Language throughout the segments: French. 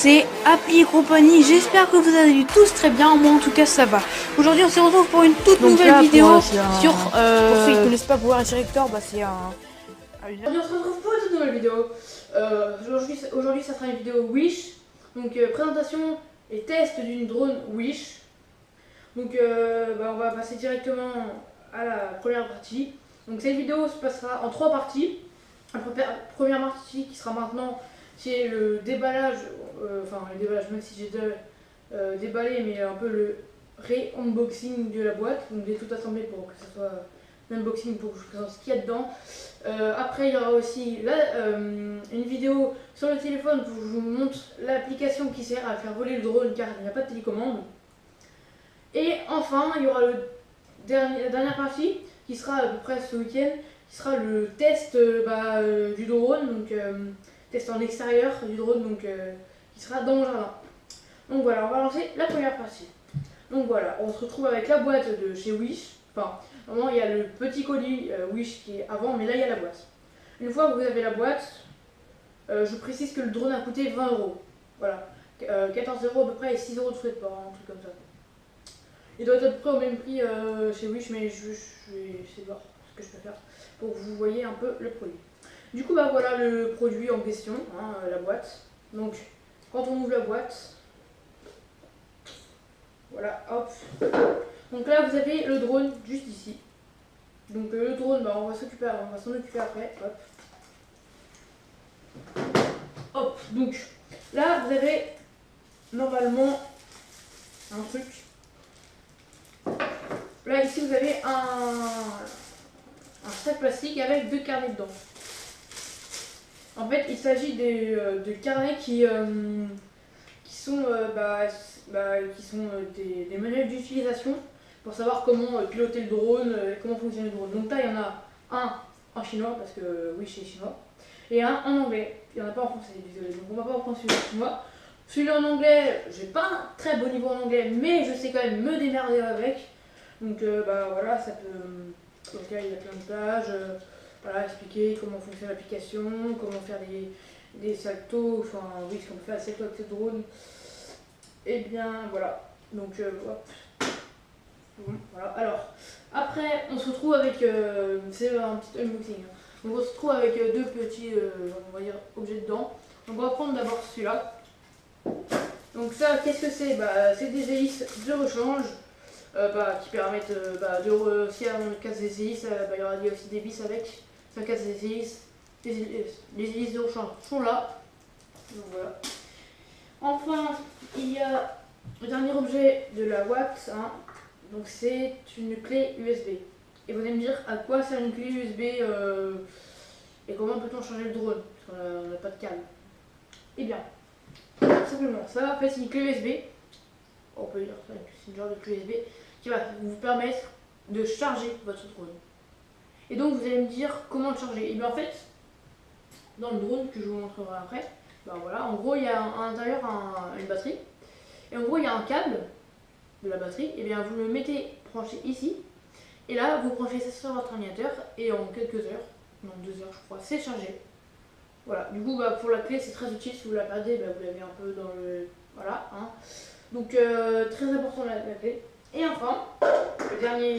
c'est Happy et compagnie, j'espère que vous allez tous très bien, moi en tout cas ça va. Aujourd'hui on se retrouve pour une toute nouvelle vidéo sur... Pour ceux qui ne connaissent pas Power Director, bah c'est un... Aujourd'hui on se retrouve pour une toute nouvelle vidéo. Aujourd'hui ça sera une vidéo Wish, donc présentation et test d'une drone Wish. Donc on va passer directement à la première partie. Donc cette vidéo se passera en 3 parties. La première partie qui sera maintenant, c'est le déballage, le déballage même si j'ai déjà déballé, mais un peu le ré-unboxing de la boîte. Donc j'ai tout assemblé pour que ça soit un unboxing pour que je vous présente ce qu'il y a dedans. Après il y aura aussi une vidéo sur le téléphone où je vous montre l'application qui sert à faire voler le drone car il n'y a pas de télécommande. Et enfin il y aura la dernière partie qui sera à peu près ce week-end, qui sera le test du drone, donc test en extérieur du drone, donc qui sera dans mon jardin. Donc voilà, on va lancer la première partie. Donc voilà, on se retrouve avec la boîte de chez Wish. Enfin, normalement il y a le petit colis Wish qui est avant, mais là il y a la boîte. Une fois que vous avez la boîte, je précise que le drone a coûté 20 €. Voilà, 14 € à peu près et 6 € de frais de port, un truc comme ça. Il doit être à peu près au même prix chez Wish, mais je vais essayer de voir ce que je peux faire pour que vous voyez un peu le produit. Du coup, bah voilà le produit en question, hein, la boîte. Donc, quand on ouvre la boîte, voilà, hop. Donc là, vous avez le drone juste ici. Donc le drone, bah, on va s'en occuper après. Hop. Hop. Donc là, vous avez normalement un truc. Là, ici, vous avez un sac plastique avec 2 carnets dedans. En fait, il s'agit de carnets qui sont des manuels d'utilisation pour savoir comment piloter le drone, comment fonctionne le drone. Donc là, il y en a un en chinois, parce que oui, c'est chinois, et un en anglais. Il n'y en a pas en français, désolé. Donc on va pas reprendre celui en chinois. Celui-là en anglais, j'ai pas un très bon niveau en anglais, mais je sais quand même me démerder avec. Donc voilà, ça peut... Donc là, il y a plein de pages, voilà, expliquer comment fonctionne l'application, comment faire des saltos, enfin oui, ce qu'on peut faire des saltos avec ce drone. Et bien voilà, donc hop. Voilà, alors, après on se retrouve avec, c'est un petit unboxing, hein. Donc on se retrouve avec deux petits, on va dire, objets dedans. Donc on va prendre d'abord celui-là. Donc ça, qu'est-ce que c'est? C'est des hélices de rechange. Qui permettent si on casse des hélices, il y aura aussi des vis avec. Si on casse des hélices, les hélices de rechange sont là. Donc voilà. Enfin, il y a le dernier objet de la boîte, hein. Donc c'est une clé USB. Et vous allez me dire à quoi sert une clé USB et comment peut-on changer le drone, parce qu'on n'a pas de câble. Eh bien, simplement ça, en fait c'est une clé USB. On peut dire ça, c'est une genre de clé USB qui va vous permettre de charger votre drone. Et donc vous allez me dire comment le charger. Et bien en fait, dans le drone que je vous montrerai après, voilà, en gros il y a à l'intérieur une batterie. Et en gros il y a un câble de la batterie. Et bien vous le mettez branché ici. Et là vous branchez ça sur votre ordinateur. Et en quelques heures, non 2 heures je crois, c'est chargé. Voilà, du coup pour la clé c'est très utile. Si vous la perdez, vous l'avez un peu dans le... Voilà, hein. Donc très important la clé. Et enfin, le dernier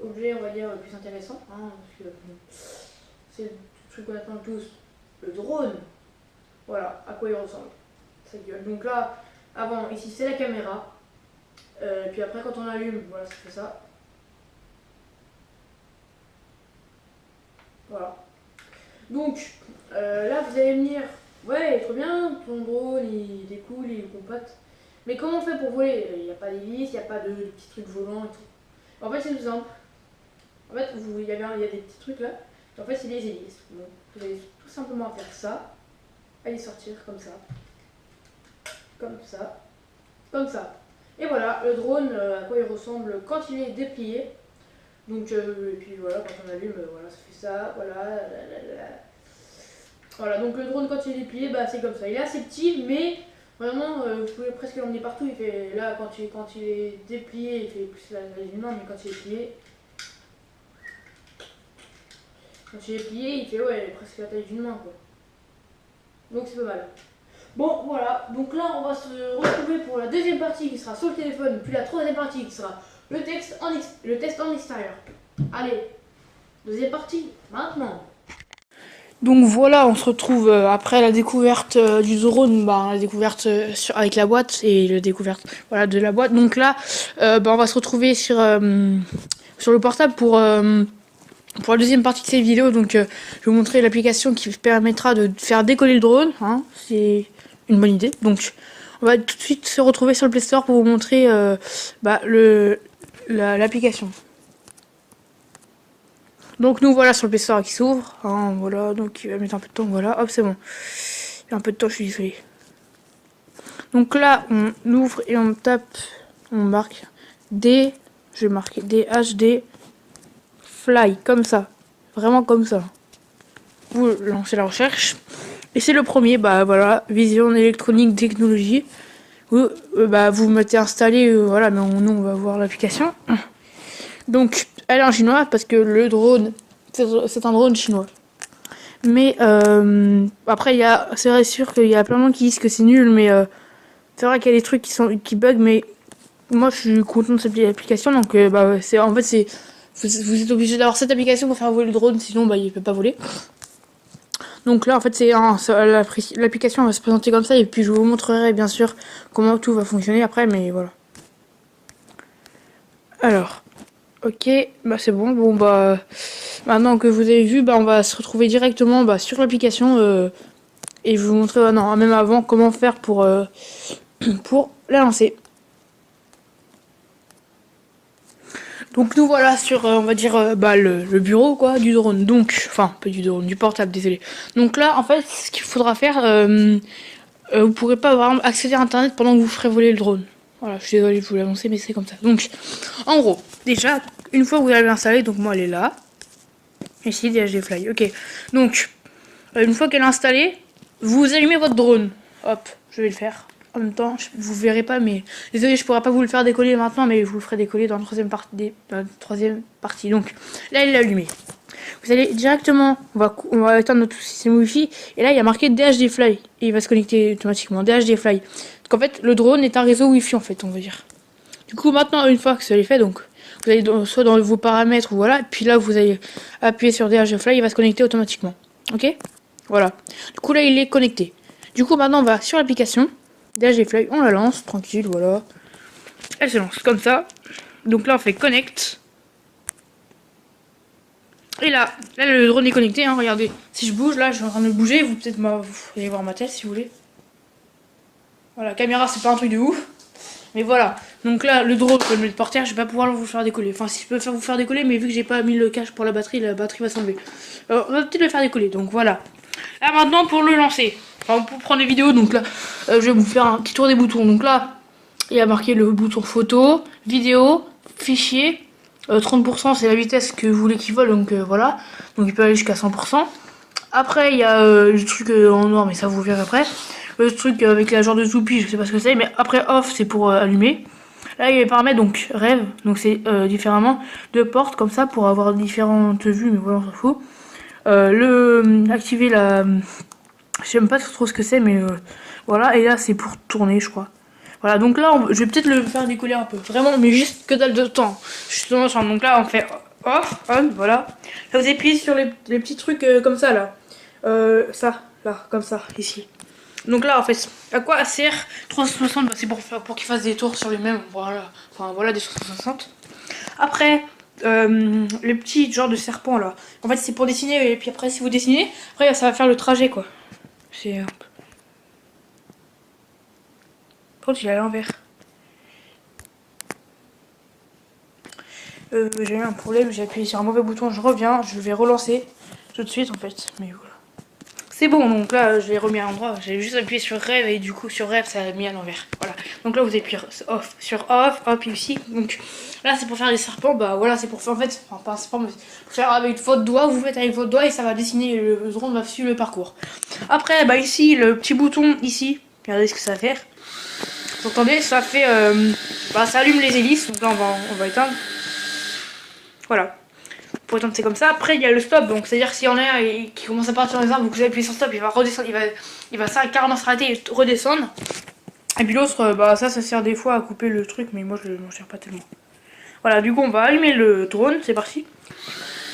objet, on va dire, le plus intéressant, hein, parce que c'est le truc qu'on attend tous, le drone. Voilà, à quoi il ressemble. Sa gueule. Donc là, avant, ici, c'est la caméra. Et puis après, quand on allume, voilà, ça fait ça. Voilà. Donc, là, vous allez me dire, ouais, trop bien, ton drone, il est cool, il est compact. Mais comment on fait pour voler? Il n'y a pas d'hélice, il n'y a pas de petits trucs volants et tout. En fait, c'est tout simple. En fait, il y a des petits trucs là. En fait, c'est des hélices. Bon, vous allez tout simplement faire ça. Allez sortir comme ça. Comme ça. Comme ça. Et voilà, le drone, à quoi il ressemble quand il est déplié. Donc, et puis voilà, quand on allume, voilà, ça fait ça. Voilà. Voilà, donc le drone, quand il est déplié, c'est comme ça. Il est assez petit, mais... Vraiment, vous pouvez presque l'emmener partout. Il fait, là, quand il est déplié, il fait plus la taille d'une main, mais quand il est plié, il fait ouais, presque la taille d'une main, quoi. Donc c'est pas mal. Bon, voilà, donc là on va se retrouver pour la deuxième partie qui sera sur le téléphone, puis la troisième partie qui sera le test en extérieur. Allez, deuxième partie, maintenant. Donc voilà, on se retrouve après la découverte du drone, la découverte avec la boîte et la découverte voilà, de la boîte. Donc là, on va se retrouver sur le portable pour la deuxième partie de cette vidéo. Donc je vais vous montrer l'application qui permettra de faire décoller le drone. Hein. C'est une bonne idée. Donc on va tout de suite se retrouver sur le Play Store pour vous montrer l'application. Donc nous voilà sur le Play Store qui s'ouvre, hein, voilà, donc il va mettre un peu de temps, voilà, hop c'est bon. Il y a un peu de temps, je suis désolé. Donc là on ouvre et on tape, on marque D, je vais marquer DHD Fly, comme ça, vraiment comme ça. Vous lancez la recherche, et c'est le premier, voilà, Vision électronique technologie. Vous mettez installé, voilà, mais nous on va voir l'application. Donc elle est en chinois parce que le drone, c'est un drone chinois. Mais après, c'est vrai sûr qu'il y a plein de gens qui disent que c'est nul, mais c'est vrai qu'il y a des trucs qui bug, mais moi je suis content de cette application. Donc en fait, vous êtes obligé d'avoir cette application pour faire voler le drone, sinon il peut pas voler. Donc là en fait l'application va se présenter comme ça, et puis je vous montrerai bien sûr comment tout va fonctionner après, mais voilà. Alors ok, c'est bon. Maintenant que vous avez vu, on va se retrouver directement sur l'application et je vais vous montrer, non, même avant, comment faire pour la lancer. Donc nous voilà sur, on va dire, le bureau quoi, du drone. Donc, enfin, pas du drone, du portable, désolé. Donc là, en fait, ce qu'il faudra faire, vous pourrez pas vraiment accéder à Internet pendant que vous ferez voler le drone. Voilà, je suis désolée de vous l'annoncer, mais c'est comme ça. Donc, en gros, déjà, une fois que vous l'avez installée, donc moi elle est là. Ici, DHD Fly, ok. Donc, une fois qu'elle est installée, vous allumez votre drone. Hop, je vais le faire. En même temps, vous verrez pas, mais désolé, je pourrais pas vous le faire décoller maintenant, mais je vous le ferai décoller dans la troisième partie. Donc, là, elle est allumée. Vous allez directement, on va éteindre notre système Wi-Fi, et là, il y a marqué DHD Fly, et il va se connecter automatiquement. DHD Fly. Donc, en fait, le drone est un réseau Wi-Fi, en fait, on va dire. Du coup, maintenant, une fois que ça est fait, donc, vous allez soit dans vos paramètres, voilà, et puis là, vous allez appuyer sur DHD Fly, il va se connecter automatiquement. Ok? Voilà. Du coup, là, il est connecté. Du coup, maintenant, on va sur l'application. DHD Fly, on la lance, tranquille, voilà. Elle se lance comme ça. Donc là, on fait connect. Et là, le drone est connecté, hein, regardez. Si je bouge, là, je suis en train de bouger, vous allez voir ma tête si vous voulez. Voilà, la caméra, c'est pas un truc de ouf. Mais voilà, donc là, le drone, je vais le mettre par terre, je vais pas pouvoir vous faire décoller. Enfin, si je peux vous faire décoller, mais vu que j'ai pas mis le cache pour la batterie va s'enlever. Alors, on va peut-être le faire décoller, donc voilà. Là, maintenant, pour le lancer, enfin, pour prendre les vidéos, donc là, je vais vous faire un petit tour des boutons. Donc là, il y a marqué le bouton photo, vidéo, fichier. 30% c'est la vitesse que vous voulez qu'il vole, donc voilà. Donc il peut aller jusqu'à 100%. Après, il y a le truc en noir, mais ça vous verrez après. Le truc avec la genre de toupie, je sais pas ce que c'est, mais après off, c'est pour allumer. Là, il y a les paramètres, donc rêve, donc c'est différemment de portes comme ça pour avoir différentes vues, mais voilà, on s'en fout. Activer la. Je sais même pas trop ce que c'est, mais voilà. Et là, c'est pour tourner, je crois. Voilà, donc là, je vais peut-être le faire décoller un peu. Vraiment, mais juste que dalle de temps. Justement, donc là, on fait off, on, voilà. Là, vous appuyez sur les petits trucs comme ça, là. Ça, là, comme ça, ici. Donc là, en fait, à quoi sert 360? C'est pour qu'il fasse des tours sur les mêmes, voilà. Enfin, voilà, des 360. Après, le petit genre de serpent, là. En fait, c'est pour dessiner, et puis après, si vous dessinez, après, ça va faire le trajet, quoi. C'est... il est à l'envers. J'ai eu un problème, j'ai appuyé sur un mauvais bouton, je reviens, je vais relancer tout de suite en fait, mais voilà. C'est bon, donc là je l'ai remis à l'endroit, j'ai juste appuyé sur rêve et du coup sur rêve ça a mis à l'envers. Voilà, donc là vous appuyez off, sur off, hop ici, donc là c'est pour faire des serpents, voilà c'est pour faire en fait, enfin pas un serpent mais pour faire avec votre doigt, vous faites avec votre doigt et ça va dessiner, le drone va suivre le parcours. Après ici, le petit bouton ici, regardez ce que ça va faire. Vous entendez, ça fait, ça allume les hélices, donc là on va éteindre. Voilà. Pour exemple, c'est comme ça. Après, il y a le stop. Donc, c'est-à-dire s'il y en a un qui commence à partir dans les arbres, vous appuyez sur stop, il va redescendre, il va carrément s'arrêter et redescendre. Et puis l'autre, bah ça sert des fois à couper le truc, mais moi je m'en sers pas tellement. Voilà, du coup, on va allumer le drone. C'est parti.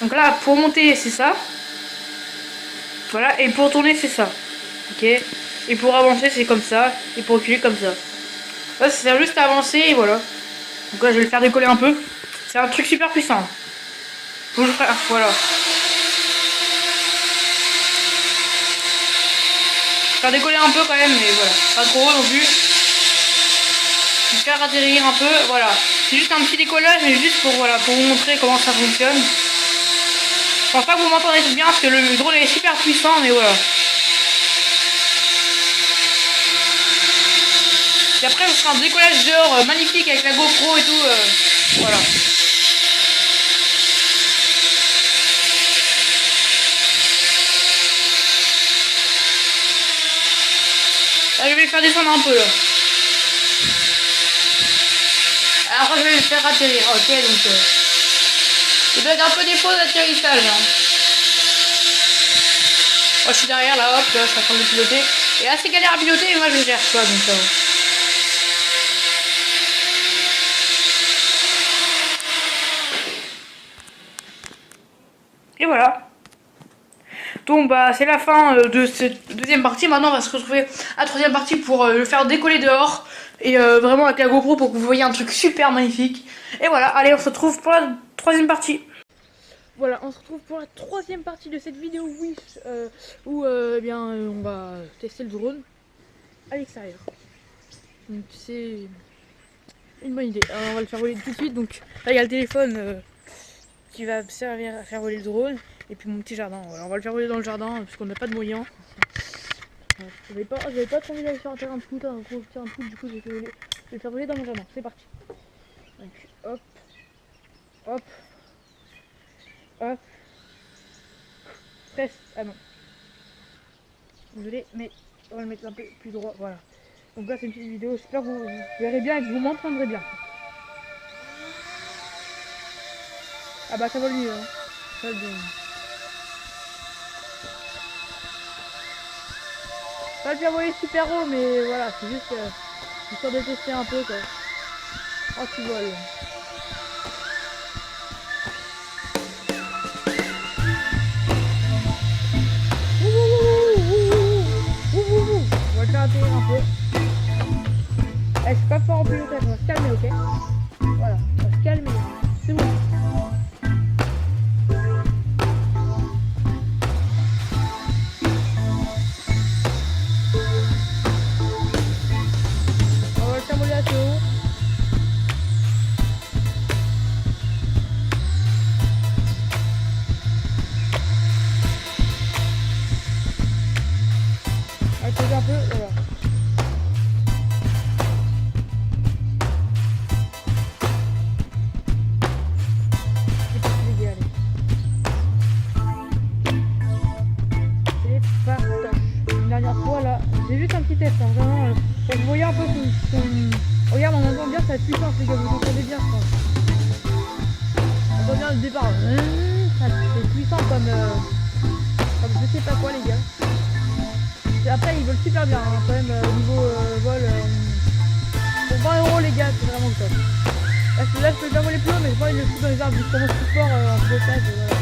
Donc là, pour monter, c'est ça. Voilà, et pour tourner, c'est ça. Ok. Et pour avancer, c'est comme ça. Et pour reculer, comme ça. Là, ça sert juste à avancer et voilà. Donc là, je vais le faire décoller un peu. C'est un truc super puissant. Faut que je fasse, voilà. Faire décoller un peu quand même, mais voilà. Pas trop non plus. Je vais faire atterrir un peu, voilà. C'est juste un petit décollage, mais juste pour, voilà, pour vous montrer comment ça fonctionne. Je pense pas que vous m'entendez bien parce que le drone est super puissant, mais voilà. Et après, je ferai un décollage dehors magnifique avec la GoPro et tout. Voilà. Là, je vais le faire descendre un peu là. Après, je vais le faire atterrir. Ok, donc. Il doit être un peu des pauses d'atterrissage. Hein. Moi, je suis derrière là, hop, là, je suis en train de piloter. Et là, c'est galère à piloter, mais moi, je gère, quoi, donc. Et voilà. Donc bah c'est la fin de cette deuxième partie. Maintenant on va se retrouver à la troisième partie pour le faire décoller dehors. Et vraiment avec la GoPro pour que vous voyez un truc super magnifique. Et voilà, allez on se retrouve pour la troisième partie. Voilà, on se retrouve pour la troisième partie de cette vidéo Wish où eh bien on va tester le drone à l'extérieur. Donc c'est une bonne idée. Alors, on va le faire voler tout de suite. Donc là il y a le téléphone qui va servir à faire voler le drone. Et puis mon petit jardin, voilà, on va le faire voler dans le jardin puisqu'on n'a pas de moyens. J'avais pas trop envie d'aller sur un terrain de foot, un gros terrain de foot, du coup je vais le faire voler dans mon jardin. C'est parti. Donc hop, hop, hop. Presse, ah non. Désolé, mais on va le mettre un peu plus droit, voilà. Donc là c'est une petite vidéo, j'espère que vous verrez bien et que vous m'entendrez bien. Ah bah ça va mieux, hein. Ça va bien. Pas le faire voler super haut, mais voilà, c'est juste histoire de tester un peu quoi. Oh, tu voles. On va le faire atterrir un peu. Eh, je suis pas fort en pilotage, on va se calmer, ok? Voilà, on va se calmer. C'est bon. Un peu, voilà. C'est partage. Une dernière fois là, j'ai juste un petit test, hein, vraiment. Vous voyez un peu son... Regarde, on entend bien sa puissance, les gars, vous entendez bien, je pense. On entend bien le départ. C'est puissant comme je sais pas quoi, les gars. Et après, ils volent super bien, hein, quand même, niveau vol. Pour 20 € les gars, c'est vraiment le top. Là, je peux bien voler plus haut, mais j'ai pas envie de le foutre dans les arbres, vu que je commence plus fort en pilotage, voilà.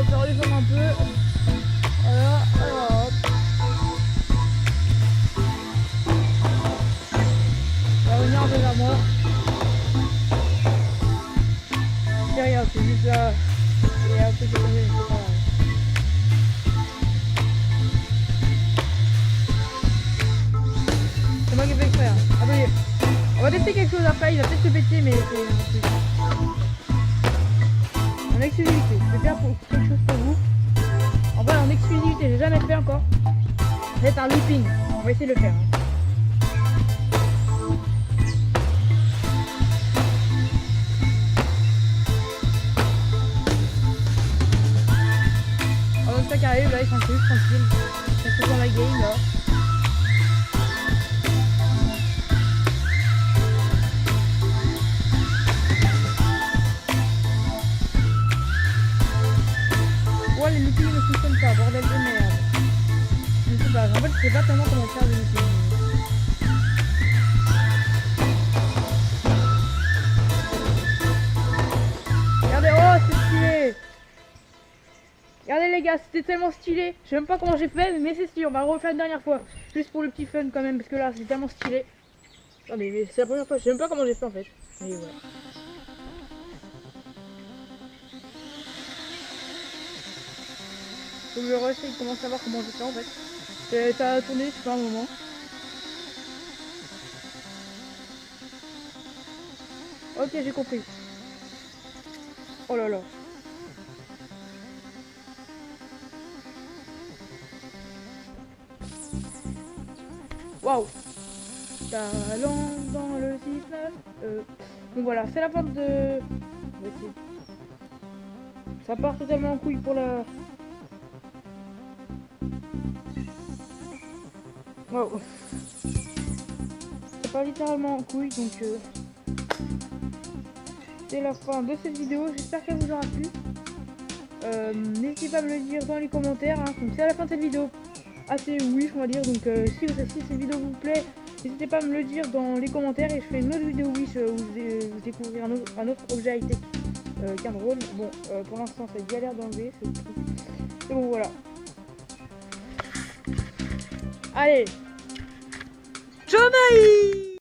On va redescendre un peu. Voilà, alors hop. On va revenir un peu vers moi. C'est rien, c'est juste là. Et un peu de tomber, c'est pas grave. C'est moi qui ai fait exprès. Hein. Attendez. On va tester quelque chose après, il va peut-être se péter, mais c'est en exclusivité. Je vais faire quelque chose pour vous. En vrai, en exclusivité, j'ai jamais fait encore. C'est un looping. On va essayer de le faire. Hein. Je sais pas tellement comment faire le lycée. Regardez, oh c'est stylé. Regardez les gars, c'était tellement stylé. Je sais même pas comment j'ai fait, mais c'est stylé. On va le refaire une dernière fois. Juste pour le petit fun quand même, parce que là c'est tellement stylé. Non mais c'est la première fois, je sais même pas comment j'ai fait en fait. Mais voilà. Faut que je réessaye comment savoir comment j'ai fait en fait. Ça a tourné, je sais pas, un moment. Ok, j'ai compris. Oh là là. Waouh. Talent dans le 6-9. Donc voilà, c'est la fin de... On va essayer. Ça part totalement en couille pour la... Waouh. Ça part littéralement en couille, donc... C'est la fin de cette vidéo, j'espère qu'elle vous aura plu. N'hésitez pas à me le dire dans les commentaires, hein. Donc c'est à la fin de cette vidéo. Assez wish on va dire, donc si cette vidéo vous plaît, n'hésitez pas à me le dire dans les commentaires et je ferai une autre vidéo wish où vous découvrirez un autre objet high-tech qu'un drone. Bon, pour l'instant ça galère d'enlever ce truc. Et bon voilà. Allez, Jonaï!